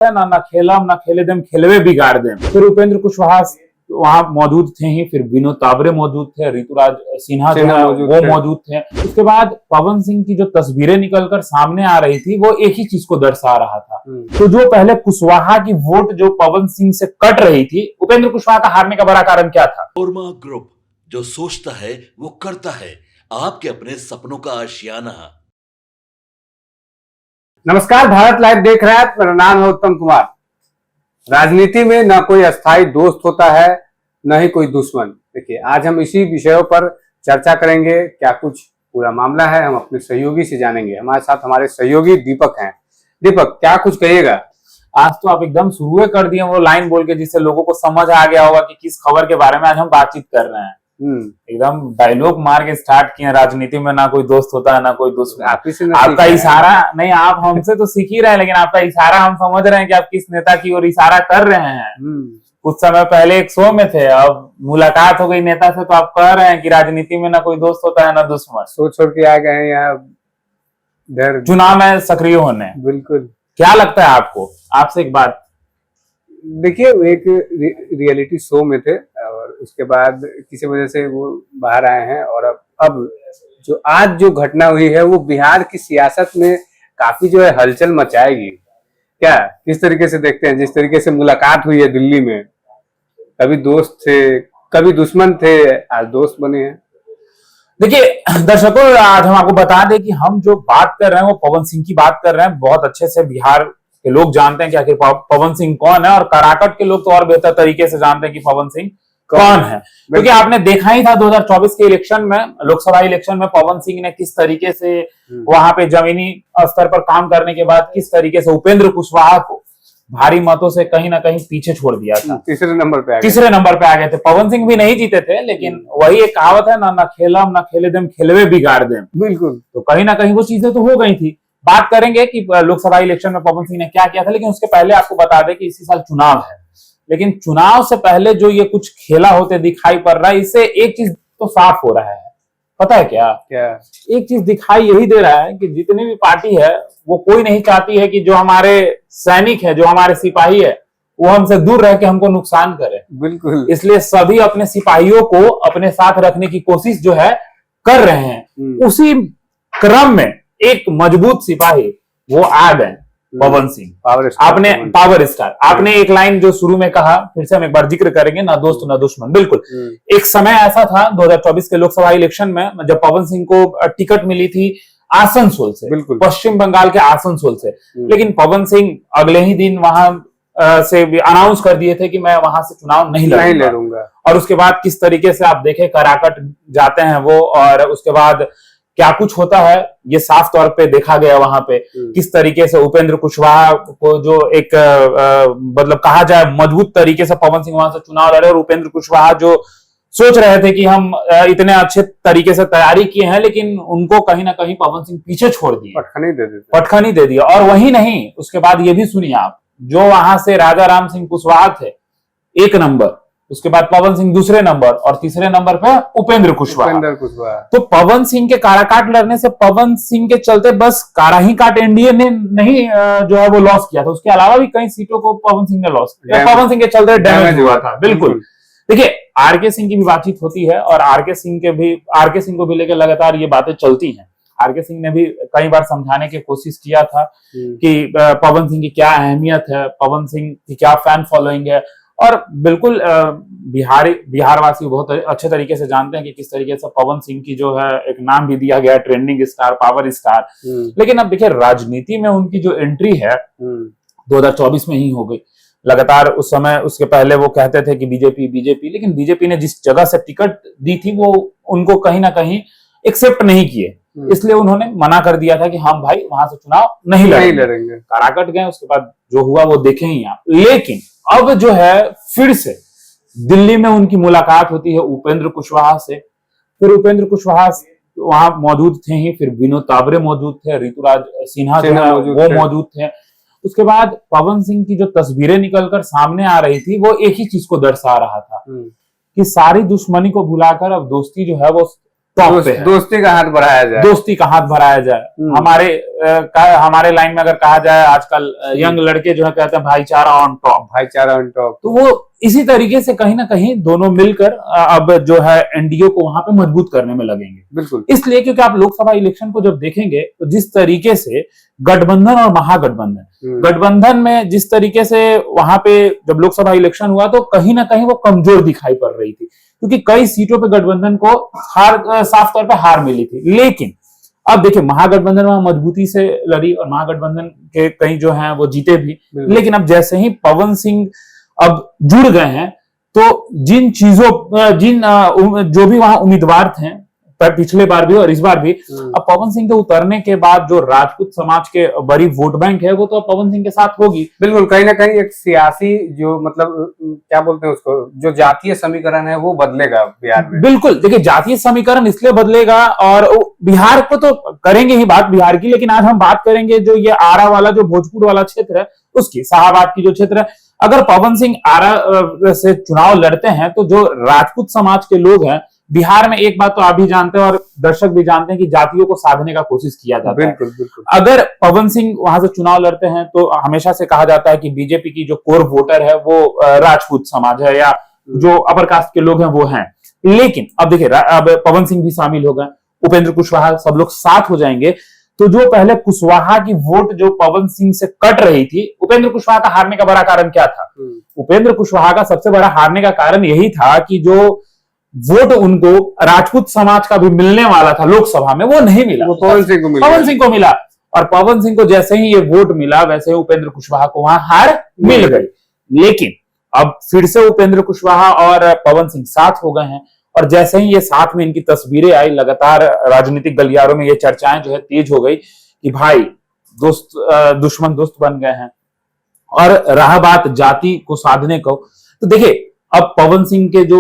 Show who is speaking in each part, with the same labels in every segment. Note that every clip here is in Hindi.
Speaker 1: ना ना खेलम ना खेले देम खेलवे बिगाड़ देम। फिर उपेंद्र कुशवाहा वहां मौजूद थे ही, फिर विनोद तावरे मौजूद थे, ऋतुराज सिन्हा जो है वो मौजूद थे। उसके बाद पवन सिंह की जो तस्वीरें निकलकर सामने आ रही थी वो एक ही चीज को दर्शा रहा था। तो जो पहले कुशवाहा की वोट जो पवन सिंह से कट रही थी, उपेंद्र कुशवाहा का हारने का बड़ा कारण क्या था?
Speaker 2: ओरमा ग्रुप, जो सोचता है वो करता है, आपके अपने सपनों का आशियाना।
Speaker 3: नमस्कार, भारत लाइव देख रहे हैं। मेरा नाम है उत्तम कुमार। राजनीति में न कोई अस्थायी दोस्त होता है, न ही कोई दुश्मन। देखिए, आज हम इसी विषयों पर चर्चा करेंगे। क्या कुछ पूरा मामला है, हम अपने सहयोगी से जानेंगे। हमारे साथ हमारे सहयोगी दीपक हैं। दीपक, क्या कुछ कहिएगा?
Speaker 1: आज तो आप एकदम शुरू कर दिए वो लाइन बोल के, जिससे लोगों को समझ आ गया होगा कि किस खबर के बारे में आज हम बातचीत कर रहे हैं। एकदम डायलॉग मार के स्टार्ट किए। राजनीति में ना कोई दोस्त होता है ना कोई दुश्मन। आपका इशारा नहीं, आप हमसे तो सीख ही रहे हैं, लेकिन आपका इशारा हम समझ रहे हैं कि आप किस नेता की ओर इशारा कर रहे हैं। कुछ समय पहले एक शो में थे, अब मुलाकात हो गई नेता से, तो आप कह रहे हैं कि राजनीति में ना कोई दोस्त होता है ना दुश्मन।
Speaker 3: शो छोड़ के आ गए हैं यहाँ
Speaker 1: चुनाव में सक्रिय होने।
Speaker 3: बिल्कुल।
Speaker 1: क्या लगता है आपको? आपसे एक बात,
Speaker 3: देखिए, एक रियलिटी शो में थे और उसके बाद किसी वजह से वो बाहर आए हैं। और अब जो आज जो घटना हुई है वो बिहार की सियासत में काफी जो है हलचल मचाएगी। क्या किस तरीके से देखते हैं? जिस तरीके से मुलाकात हुई है दिल्ली में, कभी दोस्त थे कभी दुश्मन थे, आज दोस्त बने हैं।
Speaker 1: देखिए दर्शकों, आज हम आपको बता दें कि हम जो बात कर रहे हैं वो पवन सिंह की बात कर रहे हैं। बहुत अच्छे से बिहार के लोग जानते हैं कि आखिर पवन सिंह कौन है, और कराकट के लोग तो और बेहतर तरीके से जानते हैं कि पवन सिंह कौन है। क्योंकि आपने देखा ही था 2024 के इलेक्शन में, लोकसभा इलेक्शन में पवन सिंह ने किस तरीके से वहां पे जमीनी स्तर पर काम करने के बाद किस तरीके से उपेंद्र कुशवाहा को भारी मतों से कहीं ना कहीं पीछे छोड़ दिया था।
Speaker 3: तीसरे नंबर पे आ गए थे।
Speaker 1: पवन सिंह भी नहीं जीते थे, लेकिन वही एक कहावत है ना, ना खेलम ना खेले देम खेलवे बिगाड़ देम।
Speaker 3: बिल्कुल।
Speaker 1: तो कहीं ना कहीं वो चीजें तो हो गई थी। बात करेंगे कि लोकसभा इलेक्शन में पवन सिंह ने क्या किया था, लेकिन उसके पहले आपको बता दें कि इसी साल चुनाव है। लेकिन चुनाव से पहले जो ये कुछ खेला होते दिखाई पड़ रहा है, इससे एक चीज तो साफ हो रहा है। पता है क्या? एक चीज दिखाई यही दे रहा है कि जितनी भी पार्टी है वो कोई नहीं चाहती है कि जो हमारे सैनिक है, जो हमारे सिपाही है, वो हमसे दूर रह के हमको नुकसान करे।
Speaker 3: बिल्कुल।
Speaker 1: इसलिए सभी अपने सिपाहियों को अपने साथ रखने की कोशिश जो है कर रहे हैं। उसी क्रम में एक मजबूत सिपाही वो आ गए, पवन सिंह। आपने पावर स्टार, आपने एक लाइन जो शुरू में कहा, फिर से हम एक बार जिक्र करेंगे, ना दोस्त ना दुश्मन। बिल्कुल। एक समय ऐसा था 2024 के लोकसभा इलेक्शन में, जब पवन सिंह को टिकट मिली थी आसनसोल से, पश्चिम बंगाल के आसनसोल से, लेकिन पवन सिंह अगले ही दिन वहां से अनाउंस कर दिए थे कि मैं वहां से चुनाव नहीं लड़ूंगा। और उसके बाद किस तरीके से आप देखें, कराकट जाते हैं वो, और उसके बाद क्या कुछ होता है ये साफ तौर पे देखा गया वहां पे। किस तरीके से उपेंद्र कुशवाहा को जो एक मतलब कहा जाए मजबूत तरीके से पवन सिंह वहां से चुनाव लड़े, और उपेंद्र कुशवाहा जो सोच रहे थे कि हम इतने अच्छे तरीके से तैयारी किए हैं, लेकिन उनको कहीं ना कहीं पवन सिंह पीछे छोड़ दिए, पटखनी दे दिया। और वही नहीं, उसके बाद ये भी सुनिए आप, जो वहां से राजा राम सिंह कुशवाहा थे 1 नंबर, उसके बाद पवन सिंह दूसरे नंबर, और तीसरे नंबर पे उपेंद्र कुशवाहा। तो पवन सिंह के काराकाट लड़ने से, पवन सिंह के चलते बस कारा ही काट एनडीए ने नहीं जो है वो लॉस किया था, उसके अलावा भी कई सीटों को पवन सिंह ने लॉस किया, पवन सिंह के चलते डैमेज हुआ था। बिल्कुल। देखिए, आरके सिंह की भी बातचीत होती है, और आरके सिंह को भी लेकर लगातार ये बातें चलती हैं। आरके सिंह ने भी कई बार समझाने की कोशिश किया था कि पवन सिंह की क्या अहमियत है, पवन सिंह की क्या फैन फॉलोइंग है। और बिल्कुल बिहारवासी बहुत अच्छे तरीके से जानते हैं कि किस तरीके से पवन सिंह की जो है एक नाम भी दिया गया, ट्रेंडिंग स्टार, पावर स्टार। लेकिन अब देखिए, राजनीति में उनकी जो एंट्री है 2024 में ही हो गई। लगातार उस समय, उसके पहले वो कहते थे कि बीजेपी, लेकिन बीजेपी ने जिस जगह से टिकट दी थी वो उनको कहीं ना कहीं एक्सेप्ट नहीं किए। इसलिए उन्होंने मना कर दिया था कि हम भाई वहां से चुनाव नहीं लड़ेंगे। कराकट गए, उसके बाद जो हुआ वो देखे ही आप। लेकिन अब जो है फिर से दिल्ली में उनकी मुलाकात होती है उपेंद्र कुशवाहा से। फिर उपेंद्र कुशवाहा वहां मौजूद थे ही, फिर विनोद तावरे मौजूद थे, ऋतुराज सिन्हा जो है वो मौजूद थे। उसके बाद पवन सिंह की जो तस्वीरें निकलकर सामने आ रही थी वो एक ही चीज को दर्शा रहा था कि सारी दुश्मनी को भुलाकर अब दोस्ती जो है वो टॉप पे है।
Speaker 3: दोस्ती का हाथ बढ़ाया जाए,
Speaker 1: दोस्ती का हाथ बढ़ाया जाए। हमारे लाइन में अगर कहा जाए आजकल यंग लड़के जो है कहते हैं भाईचारा ऑन टॉप,
Speaker 3: भाईचारा ऑन टॉप।
Speaker 1: तो वो इसी तरीके से कहीं ना कहीं दोनों मिलकर अब जो है एनडीए को वहां पे मजबूत करने में लगेंगे।
Speaker 3: बिल्कुल,
Speaker 1: इसलिए क्योंकि आप लोकसभा इलेक्शन को जब देखेंगे तो जिस तरीके से गठबंधन और गठबंधन में जिस तरीके से वहां पे जब लोकसभा इलेक्शन हुआ तो कहीं ना कहीं वो कमजोर दिखाई पड़ रही थी, क्योंकि कई सीटों पे गठबंधन को साफ तौर पे हार मिली थी। लेकिन अब देखिए महागठबंधन वहां मजबूती से लड़ी और महागठबंधन के कई जो हैं वो जीते भी। लेकिन अब जैसे ही पवन सिंह अब जुड़ गए हैं तो जो भी वहां उम्मीदवार थे पिछले बार भी और इस बार भी, अब पवन सिंह के उतरने के बाद जो राजपूत समाज के बड़ी वोट बैंक है वो तो अब पवन सिंह के साथ होगी।
Speaker 3: बिल्कुल, कहीं ना कहीं एक सियासी जो मतलब क्या बोलते हैं उसको, जो जातीय समीकरण है वो बदलेगा बिहार में।
Speaker 1: बिल्कुल, देखिए जातीय समीकरण इसलिए बदलेगा और बिहार को तो करेंगे ही बात बिहार की, लेकिन आज हम बात करेंगे जो ये आरा वाला जो भोजपुर वाला क्षेत्र है उसकी, शाहाबाद की जो क्षेत्र है। अगर पवन सिंह आरा से चुनाव लड़ते हैं तो जो राजपूत समाज के लोग हैं बिहार में, एक बात तो आप भी जानते हैं और दर्शक भी जानते हैं कि जातियों को साधने का कोशिश किया जाता है।
Speaker 3: बिल्कुल बिल्कुल।
Speaker 1: अगर पवन सिंह वहां से चुनाव लड़ते हैं तो हमेशा से कहा जाता है कि बीजेपी की जो कोर वोटर है वो राजपूत समाज है या जो अपर कास्ट के लोग हैं वो हैं। लेकिन अब देखिए अब पवन सिंह भी शामिल हो गए, उपेंद्र कुशवाहा, सब लोग साथ हो जाएंगे तो जो पहले कुशवाहा की वोट जो पवन सिंह से कट रही थी, उपेंद्र कुशवाहा का हारने का बड़ा कारण क्या था? उपेंद्र कुशवाहा का सबसे बड़ा हारने का कारण यही था कि जो वोट उनको राजपूत समाज का भी मिलने वाला था लोकसभा में वो नहीं मिला,
Speaker 3: वो पवन सिंह को
Speaker 1: मिला। और पवन सिंह को जैसे ही ये वोट मिला वैसे ही उपेंद्र कुशवाहा को वहां हार मिल गई। लेकिन अब फिर से उपेंद्र कुशवाहा और पवन सिंह साथ हो गए हैं और जैसे ही ये साथ में इनकी तस्वीरें आई, लगातार राजनीतिक गलियारों में ये चर्चाएं जो है तेज हो गई कि भाई दुश्मन दोस्त बन गए हैं। और रहा बात जाति को साधने को, तो देखिए अब पवन सिंह के जो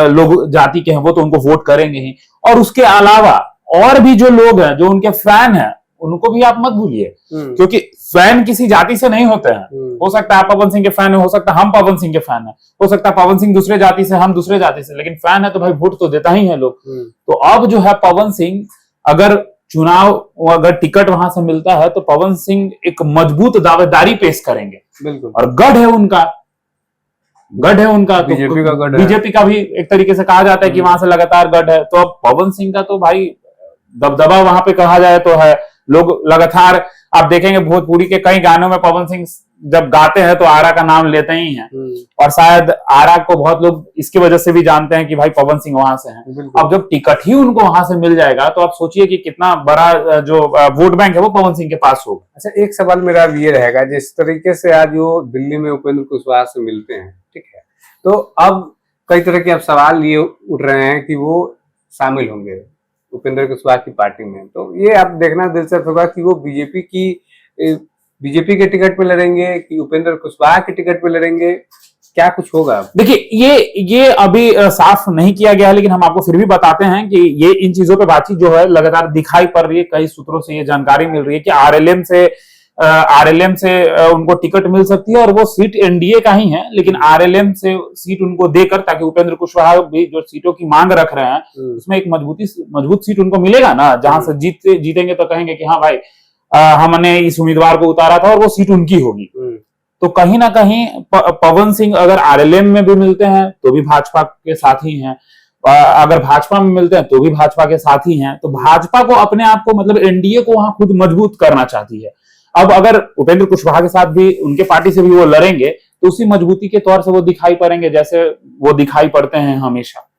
Speaker 1: लोग जाति के हैं वो तो उनको वोट करेंगे ही, और उसके अलावा और भी जो लोग हैं जो उनके फैन हैं उनको भी आप मत भूलिए, क्योंकि फैन किसी जाति से नहीं होते हैं। हो सकता है आप पवन सिंह के फैन है, हो सकता है हम पवन सिंह के फैन है, हो सकता है पवन सिंह दूसरे जाति से हम दूसरे जाति से, लेकिन फैन है तो भाई वोट तो देता ही है लोग। तो अब जो है पवन सिंह अगर टिकट वहां से मिलता है तो पवन सिंह एक मजबूत दावेदारी पेश करेंगे।
Speaker 3: बिल्कुल,
Speaker 1: और गढ़ है उनका बीजेपी का भी एक तरीके से कहा जाता है कि वहां से लगातार गढ़ है। तो अब पवन सिंह का तो भाई दबदबा वहां पे कहा जाए तो है, लोग लगातार आप देखेंगे भोजपुरी के कई गानों में पवन सिंह जब गाते हैं तो आरा का नाम लेते ही हैं, और शायद आरा को बहुत लोग इसकी वजह से भी जानते हैं कि भाई पवन सिंह वहां से हैं। अब जब टिकट ही उनको वहां से मिल जाएगा तो आप सोचिए कि कितना बड़ा जो वोट बैंक है वो पवन सिंह के पास होगा।
Speaker 3: अच्छा, एक सवाल मेरा ये रहेगा, जिस तरीके से आज वो दिल्ली में उपेंद्र कुशवाहा से मिलते हैं, ठीक है, तो अब कई तरह के अब सवाल ये उठ रहे हैं कि वो शामिल होंगे उपेंद्र कुशवाहा की पार्टी में, तो ये आप देखना दिलचस्प होगा कि वो बीजेपी के टिकट पे लड़ेंगे कि उपेंद्र कुशवाहा के टिकट पे लड़ेंगे, क्या कुछ होगा?
Speaker 1: देखिए ये अभी साफ नहीं किया गया है, लेकिन हम आपको फिर भी बताते हैं कि ये इन चीजों पे बातचीत जो है लगातार दिखाई पड़ रही है। कई सूत्रों से ये जानकारी मिल रही है कि आरएलएम से उनको टिकट मिल सकती है और वो सीट एनडीए का ही है, लेकिन आरएलएम से सीट उनको देकर, ताकि उपेंद्र कुशवाहा भी जो सीटों की मांग रख रहे हैं उसमें एक मजबूत सीट उनको मिलेगा ना, जहां से जीतेंगे तो कहेंगे कि हाँ भाई हमने इस उम्मीदवार को उतारा था और वो सीट उनकी होगी। तो कहीं ना कहीं पवन सिंह अगर आरएलएम में भी मिलते हैं तो भी भाजपा के साथ ही हैं, अगर भाजपा में मिलते हैं तो भी भाजपा के साथ ही हैं। तो भाजपा को अपने आप को मतलब एनडीए को वहां खुद मजबूत करना चाहती है। अब अगर उपेंद्र कुशवाहा के साथ भी उनके पार्टी से भी वो लड़ेंगे तो उसी मजबूती के तौर से वो दिखाई पड़ेंगे जैसे वो दिखाई पड़ते हैं हमेशा।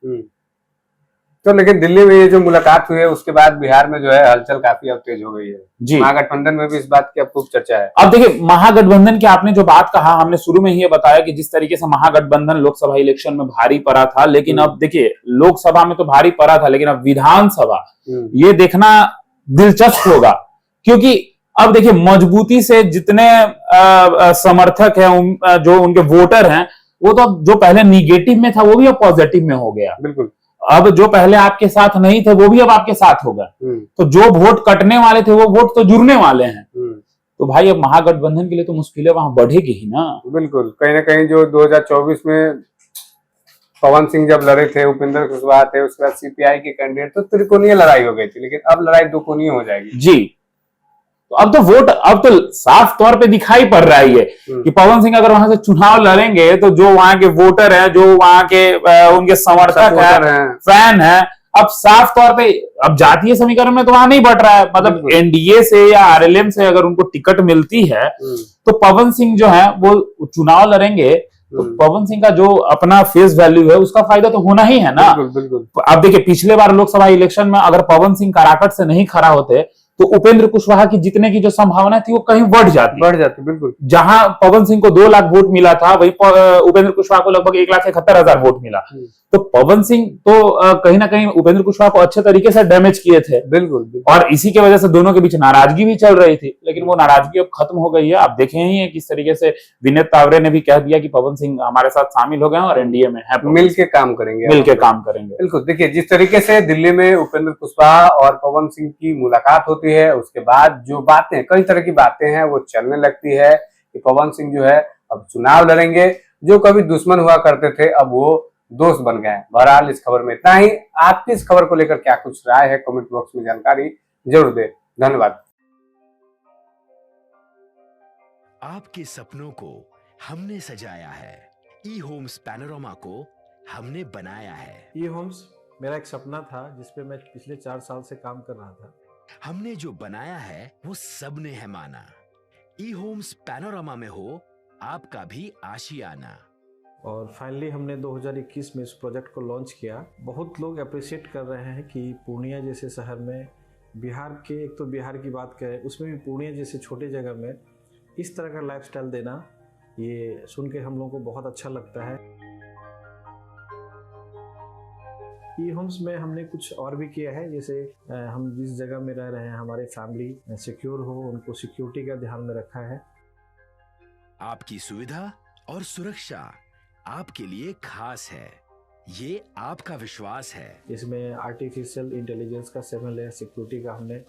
Speaker 3: तो लेकिन दिल्ली में ये जो मुलाकात हुई है उसके बाद बिहार में जो है हलचल काफी अब तेज हो गई है
Speaker 1: जी।
Speaker 3: महागठबंधन में भी इस बात की अब खूब चर्चा है।
Speaker 1: अब देखिए महागठबंधन की आपने जो बात कहा, हमने शुरू में ही ये बताया कि जिस तरीके से महागठबंधन लोकसभा इलेक्शन में भारी पड़ा था, लेकिन अब देखिए लोकसभा में तो भारी पड़ा था, लेकिन अब विधानसभा ये देखना दिलचस्प होगा, क्योंकि अब देखिए मजबूती से जितने समर्थक हैं जो उनके वोटर हैं वो तो अब जो पहले निगेटिव में था वो भी अब पॉजिटिव में हो गया।
Speaker 3: बिल्कुल,
Speaker 1: अब जो पहले आपके साथ नहीं थे वो भी अब आपके साथ होगा। तो जो वोट कटने वाले थे वो वोट तो जुड़ने वाले हैं। तो भाई अब महागठबंधन के लिए तो मुश्किलें वहां बढ़ेगी ही ना।
Speaker 3: बिल्कुल, कहीं ना कहीं जो 2024 में पवन सिंह जब लड़े थे, उपेंद्र कुशवाहा थे, उसके बाद सीपीआई के कैंडिडेट, तो त्रिकोणीय लड़ाई हो गई थी, लेकिन अब लड़ाई दो कोणीय हो जाएगी।
Speaker 1: जी, तो अब तो वोट अब तो साफ तौर पे दिखाई पड़ रहा है कि पवन सिंह अगर वहां से चुनाव लड़ेंगे तो जो वहां के वोटर हैं, जो वहां के उनके समर्थक हैं, फैन हैं, अब साफ तौर पे अब जातीय समीकरण में तो वहां नहीं बढ़ रहा है। मतलब एनडीए से या आरएलएम से अगर उनको टिकट मिलती है तो पवन सिंह जो है वो चुनाव लड़ेंगे, तो पवन सिंह का जो अपना फेस वैल्यू है उसका फायदा तो होना ही है ना।
Speaker 3: बिल्कुल।
Speaker 1: अब देखिए, पिछले बार लोकसभा इलेक्शन में अगर पवन सिंह काराकट से नहीं खड़ा होते तो उपेंद्र कुशवाहा की जीतने की जो संभावना थी वो कहीं बढ़ जाती।
Speaker 3: बिल्कुल।
Speaker 1: जहां पवन सिंह को 2 लाख वोट मिला था, वही उपेंद्र कुशवाहा को लगभग 1,71,000 वोट मिला। तो पवन सिंह तो कहीं ना कहीं उपेंद्र कुशवाहा को अच्छे तरीके से डैमेज किए थे।
Speaker 3: बिल्कुल।
Speaker 1: और इसी की वजह से दोनों के बीच नाराजगी भी चल रही थी, लेकिन वो नाराजगी अब खत्म हो गई है। आप देखे ही है किस तरीके से विनीत तावरे ने भी कह दिया कि पवन सिंह हमारे साथ शामिल हो गए और एनडीए में है,
Speaker 3: मिलके काम करेंगे।
Speaker 1: बिल्कुल।
Speaker 3: देखिए, जिस तरीके से दिल्ली में उपेंद्र कुशवाहा और पवन सिंह की मुलाकात होती है, उसके बाद जो बातें, कई तरह की बातें हैं वो चलने लगती है कि पवन सिंह जो है अब चुनाव लड़ेंगे। जो कभी दुश्मन हुआ करते थे अब वो दोस्त बन गए हैं। बहरहाल इस खबर में इतना ही। आपकी इस खबर को लेकर क्या कुछ राय है, कमेंट बॉक्स में जानकारी जरूर दें। धन्यवाद।
Speaker 4: आपके सपनों को हमने सजाया है, ई होम्स पैनोरामा को हमने बनाया है।
Speaker 5: ई होम्स मेरा एक सपना था जिसपे मैं पिछले 4 साल से काम कर रहा था।
Speaker 4: हमने जो बनाया है वो सबने है माना। ई होम्स पैनोरामा में हो आपका भी आशियाना।
Speaker 5: और फाइनली हमने 2021 में इस प्रोजेक्ट को लॉन्च किया। बहुत लोग अप्रिशिएट कर रहे हैं कि पूर्णिया जैसे शहर में, बिहार के, एक तो बिहार की बात करें उसमें भी पूर्णिया जैसे छोटे जगह में इस तरह का लाइफस्टाइल देना, ये सुन के हम लोगों को बहुत अच्छा लगता है। ई होम्स में हमने कुछ और भी किया है, जैसे हम जिस जगह में रह रहे हैं हमारे फैमिली सिक्योर हो, उनको सिक्योरिटी का ध्यान में रखा है।
Speaker 4: आपकी सुविधा और सुरक्षा आपके लिए खास है, ये आपका विश्वास है।
Speaker 5: इसमें आर्टिफिशियल इंटेलिजेंस का 7 लेयर सिक्योरिटी का हमने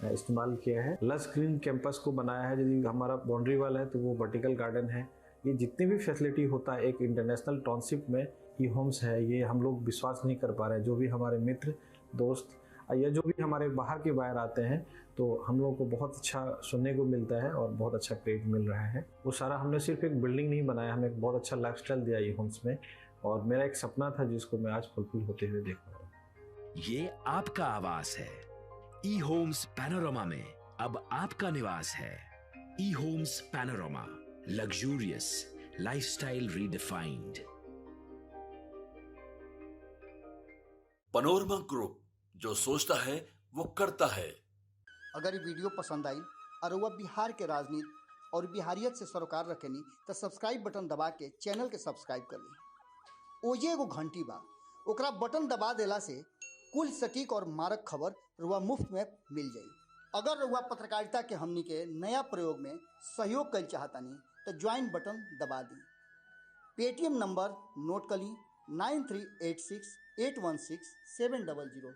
Speaker 5: इस्तेमाल किया है। लस ग्रीन कैंपस को बनाया है। यदि हमारा बाउंड्री वाल है तो वो वर्टिकल गार्डन है। ये जितनी भी फैसिलिटी होता है एक इंटरनेशनल टाउनशिप में ई होम्स है, ये हम लोग विश्वास नहीं कर पा रहे हैं। जो भी हमारे मित्र दोस्त या जो भी हमारे बाहर के बाहर आते हैं तो हम लोगों को बहुत अच्छा सुनने को मिलता है और बहुत अच्छा क्रेडिट मिल रहा है। वो सारा हमने सिर्फ एक बिल्डिंग नहीं बनाया, हमें एक बहुत अच्छा लाइफस्टाइल दिया ई होम्स में, और मेरा एक सपना था जिसको मैं आज फुलफिल होते हुए देख रहा हूँ।
Speaker 4: ये आपका आवास है। ई होम्स पैनोरामा में अब आपका निवास है। E homes panorama, luxurious lifestyle redefined.
Speaker 2: Panorama group, जो सोचता है वो करता है।
Speaker 6: अगर ये वीडियो पसंद आई और वह बिहार के राजनीति और बिहारियत से सरोकार रखेनी तो सब्सक्राइब बटन दबा के चैनल के सब्सक्राइब कर ली। ओजे एगो घंटी बा, ओकरा बटन दबा देला से कुल सटीक और मारक खबर रुआ मुफ्त में मिल जाई। अगर रुआ पत्रकारिता के हमनी के नया प्रयोग में सहयोग कर चाहतानी तो ज्वाइन बटन दबा दी। पेटीएम नंबर नोट कर ली 9386816700।